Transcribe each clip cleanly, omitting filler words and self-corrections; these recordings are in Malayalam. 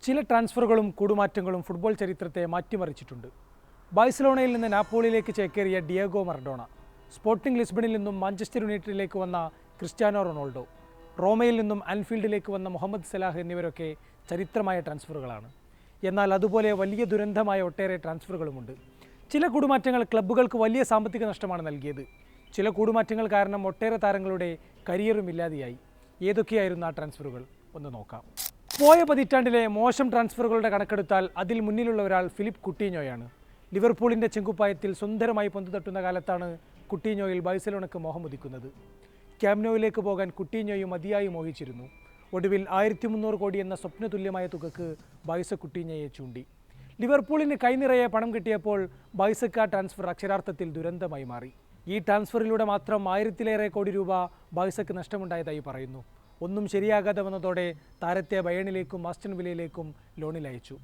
ചില ട്രാൻസ്ഫറുകളും കൂടുമാറ്റങ്ങളും ഫുട്ബോൾ ചരിത്രത്തെ മാറ്റിമറിച്ചിട്ടുണ്ട്. ബാഴ്സലോണയിൽ നിന്ന് നാപ്പോളിയിലേക്ക് ചേക്കേറിയ ഡിയേഗോ മറഡോണ, സ്പോർട്ടിംഗ് ലിസ്ബണിൽ നിന്നും മാഞ്ചസ്റ്റർ യുണൈറ്റഡിലേക്ക് വന്ന ക്രിസ്ത്യാനോ റൊണാൾഡോ, റോമയിൽ നിന്നും ആൻഫീൽഡിലേക്ക് വന്ന മുഹമ്മദ് സലാഹ് എന്നിവരൊക്കെ ചരിത്രമായ ട്രാൻസ്ഫറുകളാണ്. എന്നാൽ അതുപോലെ വലിയ ദുരന്തമായ ഒട്ടേറെ ട്രാൻസ്ഫറുകളുമുണ്ട്. ചില കൂടുമാറ്റങ്ങൾ ക്ലബ്ബുകൾക്ക് വലിയ സാമ്പത്തിക നഷ്ടമാണ് നൽകിയത്. ചില കൂടുമാറ്റങ്ങൾ കാരണം ഒട്ടേറെ താരങ്ങളുടെ കരിയറും ഇല്ലാതെയായി. ഏതൊക്കെയായിരുന്നു ആ ട്രാൻസ്ഫറുകൾ ഒന്ന് നോക്കാം. പോയ പതിറ്റാണ്ടിലെ മോശം ട്രാൻസ്ഫറുകളുടെ കണക്കെടുത്താൽ അതിൽ മുന്നിലുള്ള ഒരാൾ ഫിലിപ്പ് കുട്ടീഞ്ഞോയാണ്. ലിവർപൂളിൻ്റെ ചെങ്കുപ്പായത്തിൽ സുന്ദരമായി പന്തു തട്ടുന്ന കാലത്താണ് കുട്ടീഞ്ഞോയിൽ ബാഴ്സലോണയ്ക്ക് മോഹമുദിക്കുന്നത്. ക്യാമ്നോയിലേക്ക് പോകാൻ കുട്ടീഞ്ഞോയും മതിയായി മോഹിച്ചിരുന്നു. ഒടുവിൽ 1300 കോടി എന്ന സ്വപ്നതുല്യമായ തുകക്ക് ബാഴ്സ കുട്ടീഞ്ഞോയെ ചൂണ്ടി. ലിവർപൂളിന് കൈനിറയെ പണം കിട്ടിയപ്പോൾ ബാഴ്സയ്ക്ക് ആ ട്രാൻസ്ഫർ അക്ഷരാർത്ഥത്തിൽ ദുരന്തമായി മാറി. ഈ ട്രാൻസ്ഫറിലൂടെ മാത്രം 1000-ലേറെ കോടി രൂപ ബാഴ്സയ്ക്ക് നഷ്ടമുണ്ടായതായി പറയുന്നു. ഒന്നും ശരിയാകാതെ വന്നതോടെ താരത്തെ ബയേണിലേക്കും ആസ്റ്റൺ വില്ലയിലേക്കും ലോണിൽ അയച്ചു.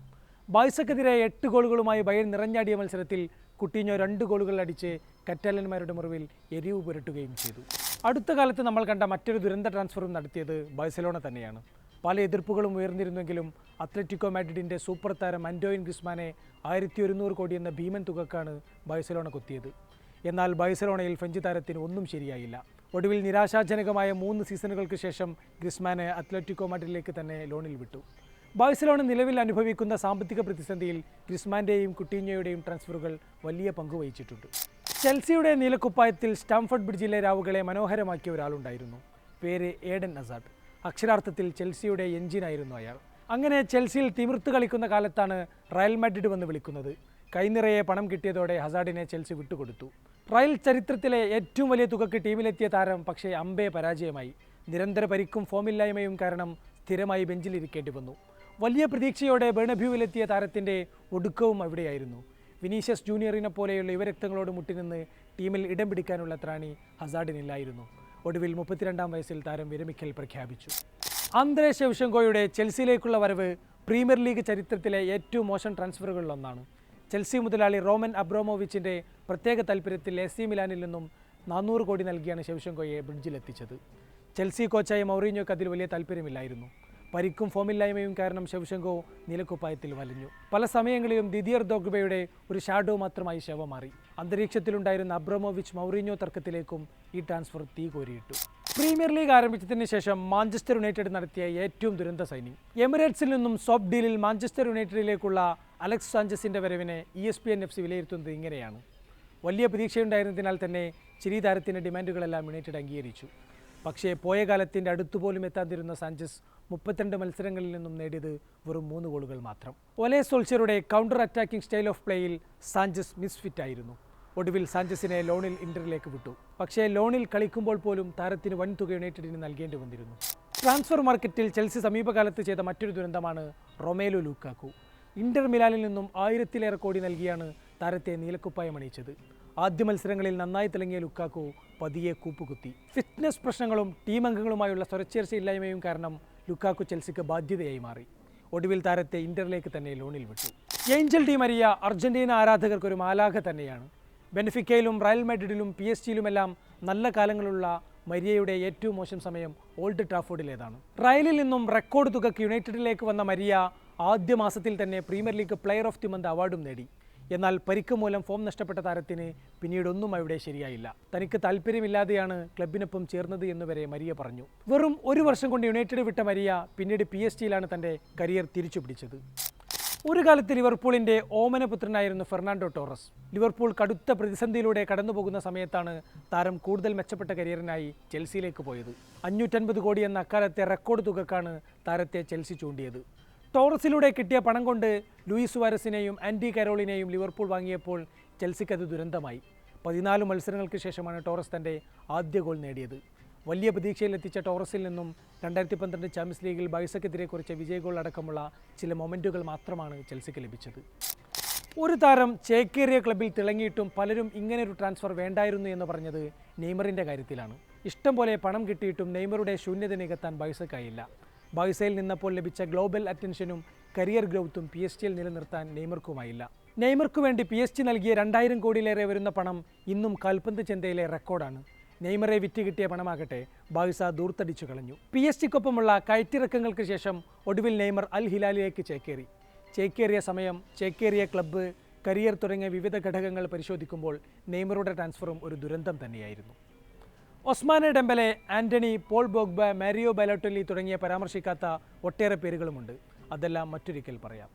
ബാഴ്സയ്ക്കെതിരെ 8 ഗോളുകളുമായി ബയേൺ നിറഞ്ഞാടിയ മത്സരത്തിൽ കുട്ടീഞ്ഞോ 2 ഗോളുകൾ അടിച്ച് കറ്റാലന്മാരുടെ മുറിവിൽ എരിവ് പുരട്ടുകയും ചെയ്തു. അടുത്ത കാലത്ത് നമ്മൾ കണ്ട മറ്റൊരു ദുരന്ത ട്രാൻസ്ഫറും നടത്തിയത് ബാഴ്സലോണ തന്നെയാണ്. പല എതിർപ്പുകളും ഉയർന്നിരുന്നെങ്കിലും അത്ലറ്റിക്കോ മാഡ്രിഡിൻ്റെ സൂപ്പർ താരം ആന്റോയിൻ ഗ്രിസ്മാനെ 1100 കോടി എന്ന ഭീമൻ തുകക്കാണ് ബാഴ്സലോണ കൊത്തിയത്. എന്നാൽ ബാഴ്സലോണയിൽ ഫ്രഞ്ച് താരത്തിന് ഒന്നും ശരിയായില്ല. ഒടുവിൽ നിരാശാജനകമായ 3 സീസണുകൾക്ക് ശേഷം ഗ്രിസ്മാനെ അത്ലറ്റിക്കോ മാഡ്രിഡിലേക്ക് തന്നെ ലോണിൽ വിട്ടു. ബാഴ്സലോണ നിലവിൽ അനുഭവിക്കുന്ന സാമ്പത്തിക പ്രതിസന്ധിയിൽ ഗ്രിസ്മാൻ്റെയും കുട്ടീഞ്ഞോയുടെയും ട്രാൻസ്ഫറുകൾ വലിയ പങ്കുവഹിച്ചിട്ടുണ്ട്. ചെൽസിയുടെ നീലക്കുപ്പായത്തിൽ സ്റ്റാംഫോർഡ് ബ്രിഡ്ജിലെ രാവുകളെ മനോഹരമാക്കിയ ഒരാളുണ്ടായിരുന്നു. പേര് ഏഡൻ ഹസാർഡ്. അക്ഷരാർത്ഥത്തിൽ ചെൽസിയുടെ എഞ്ചിനായിരുന്നു അയാൾ. അങ്ങനെ ചെൽസിയിൽ തിമിർത്ത് കളിക്കുന്ന കാലത്താണ് റയൽ മാഡ്രിഡ് വന്ന് വിളിക്കുന്നത്. കൈനിറയെ പണം കിട്ടിയതോടെ ഹസാർഡിനെ ചെൽസി വിട്ടുകൊടുത്തു. റയൽ ചരിത്രത്തിലെ ഏറ്റവും വലിയ തുകക്ക് ടീമിലെത്തിയ താരം പക്ഷേ അമ്പേ പരാജയമായി. നിരന്തര പരിക്കും ഫോമില്ലായ്മയും കാരണം സ്ഥിരമായി ബെഞ്ചിലിരിക്കേണ്ടി വന്നു. വലിയ പ്രതീക്ഷയോടെ ബെർണബ്യൂവിലെത്തിയ താരത്തിൻ്റെ ഒടുക്കവും അവിടെയായിരുന്നു. വിനീഷ്യസ് ജൂനിയറിനെ പോലെയുള്ള യുവരക്തങ്ങളോട് മുട്ടിനിന്ന് ടീമിൽ ഇടം പിടിക്കാനുള്ള ത്രാണി ഹസാർഡിനില്ലായിരുന്നു. ഒടുവിൽ 32-ാം വയസ്സിൽ താരം വിരമിക്കൽ പ്രഖ്യാപിച്ചു. ആന്ദ്രേ ഷെവ്ചെങ്കോയുടെ ചെൽസിയിലേക്കുള്ള വരവ് പ്രീമിയർ ലീഗ് ചരിത്രത്തിലെ ഏറ്റവും മോശം ട്രാൻസ്ഫറുകളിലൊന്നാണ്. ചെൽസി മുതലാളി റോമൻ അബ്രാമോവിച്ചിൻ്റെ പ്രത്യേക താൽപ്പര്യത്തിൽ AC മിലാനിൽ നിന്നും 400 കോടി നൽകിയാണ് ഷെവ്ചെങ്കോയെ ബ്രിഡ്ജിലെത്തിച്ചത്. ചെൽസി കോച്ചായ മൗറീഞ്ഞോയ്ക്ക് അതിൽ വലിയ താൽപ്പര്യമില്ലായിരുന്നു. പരിക്കും ഫോമില്ലായ്മയും കാരണം ഷെവ്ചെങ്കോ നീലക്കുപ്പായത്തിൽ വലഞ്ഞു. പല സമയങ്ങളിലും ദിദിയർ ദ്രോഗ്ബയുടെ ഒരു ഷാഡോ മാത്രമായി ഷെവ മാറി. അന്തരീക്ഷത്തിലുണ്ടായിരുന്ന അബ്രാമോവിച്ച് മൗറീഞ്ഞോ തർക്കത്തിലേക്കും ഈ ട്രാൻസ്ഫർ തീ കോരിയിട്ടു. പ്രീമിയർ ലീഗ് ആരംഭിച്ചതിന് ശേഷം മാഞ്ചസ്റ്റർ യുണൈറ്റഡ് നടത്തിയ ഏറ്റവും ദുരന്ത സൈനിങ്. എമിറേറ്റ്സിൽ നിന്നും സോപ്പ് ഡീലിൽ മാഞ്ചസ്റ്റർ യുണൈറ്റഡിലേക്കുള്ള അലക്സ് സാഞ്ചസിൻ്റെ വരവിനെ ESPN FC വിലയിരുത്തുന്നത് ഇങ്ങനെയാണ്. വലിയ പ്രതീക്ഷയുണ്ടായിരുന്നതിനാൽ തന്നെ ചിരി താരത്തിൻ്റെ ഡിമാൻഡുകളെല്ലാം യുണൈറ്റഡ് അംഗീകരിച്ചു. പക്ഷേ പോയ കാലത്തിൻ്റെ അടുത്തുപോലും എത്താതിരുന്ന സാഞ്ചസ് 32 മത്സരങ്ങളിൽ നിന്നും നേടിയത് വെറും 3 ഗോളുകൾ മാത്രം. ഒലെ സോൾഷ്യറുടെ കൗണ്ടർ അറ്റാക്കിംഗ് സ്റ്റൈൽ ഓഫ് പ്ലേയിൽ സാഞ്ചസ് മിസ്ഫിറ്റ് ആയിരുന്നു. ഒടുവിൽ സാഞ്ചസിനെ ലോണിൽ ഇന്ററിലേക്ക് വിട്ടു. പക്ഷേ ലോണിൽ കളിക്കുമ്പോൾ പോലും താരത്തിന് വൻ തുക യുണൈറ്റഡിന് നൽകേണ്ടി വന്നിരുന്നു. ട്രാൻസ്ഫർ മാർക്കറ്റിൽ ചെൽസി സമീപകാലത്ത് ചെയ്ത മറ്റൊരു ദുരന്തമാണ് റൊമേലു ലുക്കാക്കു. ഇന്റർ മിലാനിൽ നിന്നും 1000-ലേറെ കോടി നൽകിയാണ് താരത്തെ നീലക്കുപ്പായം അണിയിച്ചത്. ആദ്യ മത്സരങ്ങളിൽ നന്നായി തിളങ്ങിയ ലുക്കാക്കു പതിയെ കൂപ്പുകുത്തി. ഫിറ്റ്നസ് പ്രശ്നങ്ങളും ടീം അംഗങ്ങളുമായുള്ള സ്വരച്ചേർച്ചയില്ലായ്മയും കാരണം ലുക്കാക്കു ചെൽസിക്ക് ബാധ്യതയായി മാറി. ഒടുവിൽ താരത്തെ ഇന്ററിലേക്ക് തന്നെ ലോണിൽ വിട്ടു. ഏഞ്ചൽ ഡി മരിയ അർജന്റീന ആരാധകർക്ക് ഒരു മാലാഖ തന്നെയാണ്. ബെൻഫിക്കയിലും റയൽ മാഡ്രിഡിലും PSG-യിലുമെല്ലാം നല്ല കാലങ്ങളുള്ള മരിയയുടെ ഏറ്റവും മോശം സമയം ഓൾഡ് ട്രാഫോർഡിലേതാണ്. റയലിൽ നിന്നും റെക്കോർഡ് തുകയ്ക്ക് യുണൈറ്റഡിലേക്ക് വന്ന മരിയ ആദ്യ മാസത്തിൽ തന്നെ premier league player of the month അവാർഡും നേടി. എന്നാൽ പരിക്ക് മൂലം ഫോം നഷ്ടപ്പെട്ട താരത്തിന് പിന്നീടൊന്നും അവിടെ ശരിയായില്ല. തനിക്ക് താല്പര്യമില്ലാതെയാണ് ക്ലബിനൊപ്പം ചേർന്നത് എന്നുവരെ മരിയ പറഞ്ഞു. വെറും 1 വർഷം കൊണ്ട് യുണൈറ്റഡ് വിട്ട മരിയ പിന്നീട് PSG-യിലാണ് തൻ്റെ കരിയർ തിരിച്ചു പിടിച്ചത്. ഒരു കാലത്ത് ലിവർപൂളിൻ്റെ ഓമനപുത്രനായിരുന്നു ഫെർണാണ്ടോ ടോറസ്. ലിവർപൂൾ കടുത്ത പ്രതിസന്ധിയിലൂടെ കടന്നുപോകുന്ന സമയത്താണ് താരം കൂടുതൽ മെച്ചപ്പെട്ട കരിയറിനായി ചെൽസിയിലേക്ക് പോയത്. 550 കോടി എന്ന അക്കാലത്തെ റെക്കോർഡ് തുകക്കാണ് താരത്തെ ചെൽസി ചൂണ്ടിയത്. ടോറസിലൂടെ കിട്ടിയ പണം കൊണ്ട് ലൂയിസ് സുവാരസിനെയും ആൻഡി കാരോളിനെയും ലിവർപൂൾ വാങ്ങിയപ്പോൾ ചെൽസിക്ക് അത് ദുരന്തമായി. 14 മത്സരങ്ങൾക്ക് ശേഷമാണ് ടോറസ് തൻ്റെ ആദ്യ ഗോൾ നേടിയത്. വലിയ പ്രതീക്ഷയിലെത്തിച്ച ടോറസിൽ നിന്നും 2012 ചാമ്പ്യൻസ് ലീഗിൽ ബാഴ്സയ്ക്കെതിരെ കുറിച്ച വിജയ ഗോൾ അടക്കമുള്ള ചില മൊമെൻറ്റുകൾ മാത്രമാണ് ചെൽസിക്ക് ലഭിച്ചത്. ഒരു താരം ചേക്കേറിയ ക്ലബിൽ തിളങ്ങിയിട്ടും പലരും ഇങ്ങനെയൊരു ട്രാൻസ്ഫർ വേണ്ടായിരുന്നു എന്ന് പറഞ്ഞത് നെയ്മറിൻ്റെ കാര്യത്തിലാണ്. ഇഷ്ടം പോലെ പണം കിട്ടിയിട്ടും നെയ്മറുടെ ശൂന്യത നികത്താൻ ബാഴ്സയ്ക്കായില്ല. ബാഴ്സയിൽ നിന്നപ്പോൾ ലഭിച്ച ഗ്ലോബൽ അറ്റൻഷനും കരിയർ ഗ്രോത്തും PSG-യിൽ നിലനിർത്താൻ നെയ്മർക്കുമായില്ല. നെയ്മർക്ക് വേണ്ടി PSG നൽകിയ 2000 കോടിയിലേറെ വരുന്ന പണം ഇന്നും കാൽപന്ത് ചന്തയിലെ റെക്കോർഡാണ്. നെയ്മറെ വിറ്റ് കിട്ടിയ പണമാകട്ടെ ബാഴ്സ ദൂർത്തടിച്ചു കളഞ്ഞു. PSG-ക്കൊപ്പമുള്ള കയറ്റിറക്കങ്ങൾക്ക് ശേഷം ഒടുവിൽ നെയ്മർ അൽ ഹിലാലിലേക്ക് ചേക്കേറിയ സമയം, ചേക്കേറിയ ക്ലബ്ബ്, കരിയർ തുടങ്ങിയ വിവിധ ഘടകങ്ങൾ പരിശോധിക്കുമ്പോൾ നെയ്മറുടെ ട്രാൻസ്ഫറും ഒരു ദുരന്തം തന്നെയായിരുന്നു. Ousmane Dembele, Antony, Paul Pogba, Mario Balotelli തുടങ്ങിയ പരാമർശിക്കാത്ത ഒട്ടേറെ പേരുകളുമുണ്ട്. അതെല്ലാം മറ്റൊരിക്കൽ പറയാം.